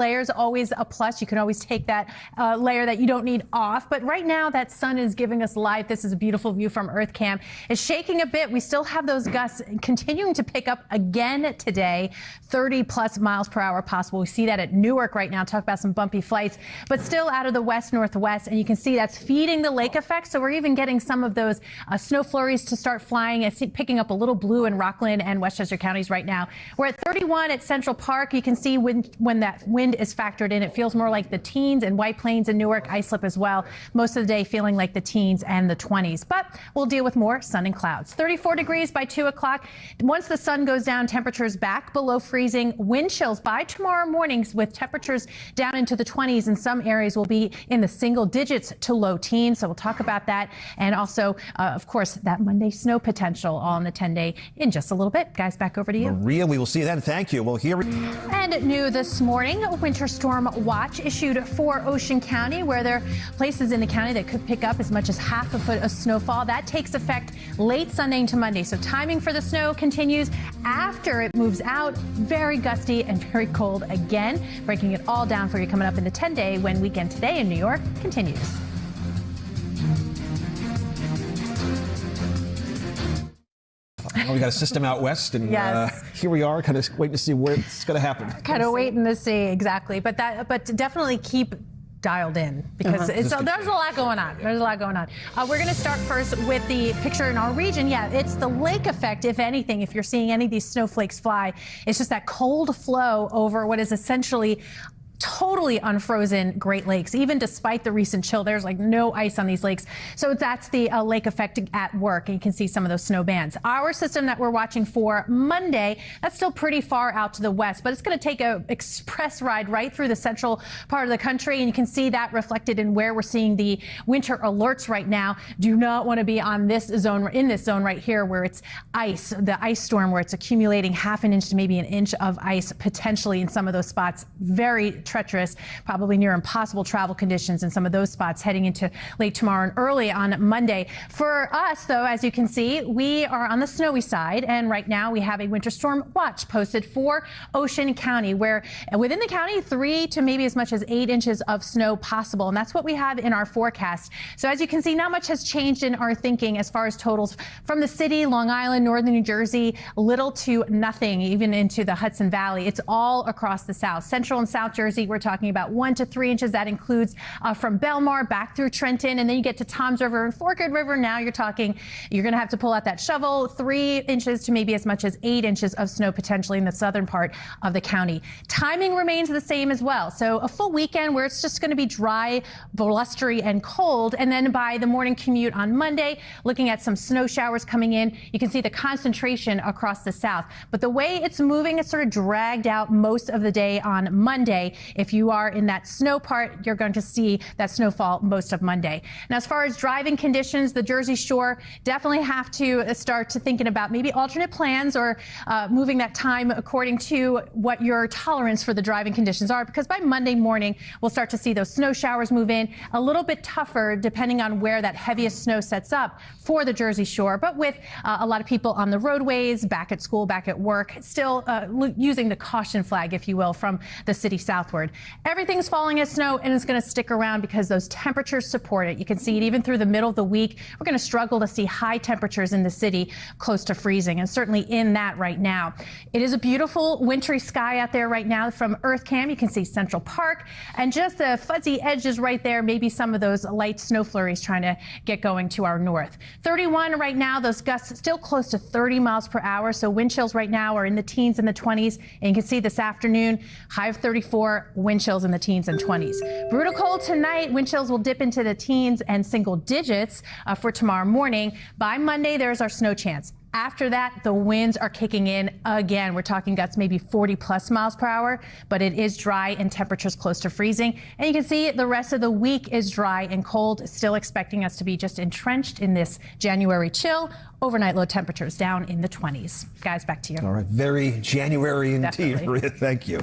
Layers always a plus. You can always take that layer that you don't need off. But right now that sun is giving us life. This is a beautiful view from Earth Cam. It's shaking a bit. We still have those gusts continuing to pick up again today. 30 plus miles per hour possible. We see that at Newark right now. Talk about some bumpy flights, but still out of the west northwest. And you can see that's feeding the lake effect. So we're even getting some of those snow flurries to start flying. It's picking up a little blue in Rockland and Westchester counties right now. We're at 31 at Central Park. You can see when that wind is factored in, it feels more like the teens, and White Plains and Newark ice slip as well. Most of the day feeling like the teens and the 20s, but we'll deal with more sun and clouds. 34 degrees by 2 o'clock. Once the sun goes down, temperatures back below freezing. Wind chills by tomorrow mornings with temperatures down into the 20s. In some areas will be in the single digits to low teens. So we'll talk about that. And also, of course, that Monday snow potential all on the 10-day in just a little bit. Guys, back over to you. Maria, we will see that. Thank you. Well, here. And new this morning, winter storm watch issued for Ocean County, where there are places in the county that could pick up as much as half a foot of snowfall. That takes effect late Sunday into Monday. So timing for the snow continues after it moves out. Very gusty and very cold again. Breaking it all down for you coming up in the 10-day when Weekend Today in New York continues. We got a system out west, and yes. Here we are, kind of waiting to see where it's going to happen. Kind of waiting to see exactly, but definitely keep dialed in because there's a lot going on. There's a lot going on. We're going to start first with the picture in our region. Yeah, it's the lake effect, if anything. If you're seeing any of these snowflakes fly, it's just that cold flow over what is essentially totally unfrozen Great Lakes. Even despite the recent chill, there's like no ice on these lakes. So that's the lake effect at work. And you can see some of those snow bands. Our system that we're watching for Monday, that's still pretty far out to the west, but it's going to take a express ride right through the central part of the country. And you can see that reflected in where we're seeing the winter alerts right now. Do not want to be on this zone, in this zone right here where it's ice, the ice storm, where it's accumulating half an inch to maybe an inch of ice potentially in some of those spots. Very treacherous, probably near impossible travel conditions in some of those spots heading into late tomorrow and early on Monday. For us, though, as you can see, we are on the snowy side, and right now we have a winter storm watch posted for Ocean County, where within the county, 3 to maybe as much as 8 inches of snow possible, and that's what we have in our forecast. So as you can see, not much has changed in our thinking as far as totals from the city, Long Island, northern New Jersey, little to nothing, even into the Hudson Valley. It's all across the south. Central and South Jersey, we're talking about 1 to 3 inches. That includes from Belmar back through Trenton, and then you get to Toms River and Forked River. Now you're talking, you're going to have to pull out that shovel. 3 inches to maybe as much as 8 inches of snow potentially in the southern part of the county. Timing remains the same as well. So a full weekend where it's just going to be dry, blustery, and cold. And then by the morning commute on Monday, looking at some snow showers coming in, you can see the concentration across the south. But the way it's moving, it's sort of dragged out most of the day on Monday. If you are in that snow part, you're going to see that snowfall most of Monday. Now, as far as driving conditions, the Jersey Shore definitely have to start to thinking about maybe alternate plans or moving that time according to what your tolerance for the driving conditions are, because by Monday morning, we'll start to see those snow showers move in. A little bit tougher depending on where that heaviest snow sets up for the Jersey Shore, but with a lot of people on the roadways, back at school, back at work, still using the caution flag, if you will, from the city southward. Everything's falling as snow, and it's going to stick around because those temperatures support it. You can see it even through the middle of the week. We're going to struggle to see high temperatures in the city close to freezing, and certainly in that right now. It is a beautiful wintry sky out there right now from Earth Cam. You can see Central Park and just the fuzzy edges right there, maybe some of those light snow flurries trying to get going to our north. 31 right now, those gusts still close to 30 miles per hour. So wind chills right now are in the teens and the 20s. And you can see this afternoon, high of 34, wind chills in the teens and 20s. Brutal cold tonight. Wind chills will dip into the teens and single digits for tomorrow morning. By Monday, there's our snow chance. After that, the winds are kicking in again. We're talking gusts maybe 40 plus miles per hour, but it is dry and temperatures close to freezing. And you can see the rest of the week is dry and cold, still expecting us to be just entrenched in this January chill. Overnight low temperatures down in the 20s. Guys, back to you. All right. Very January indeed, Definitely. Maria. Thank you.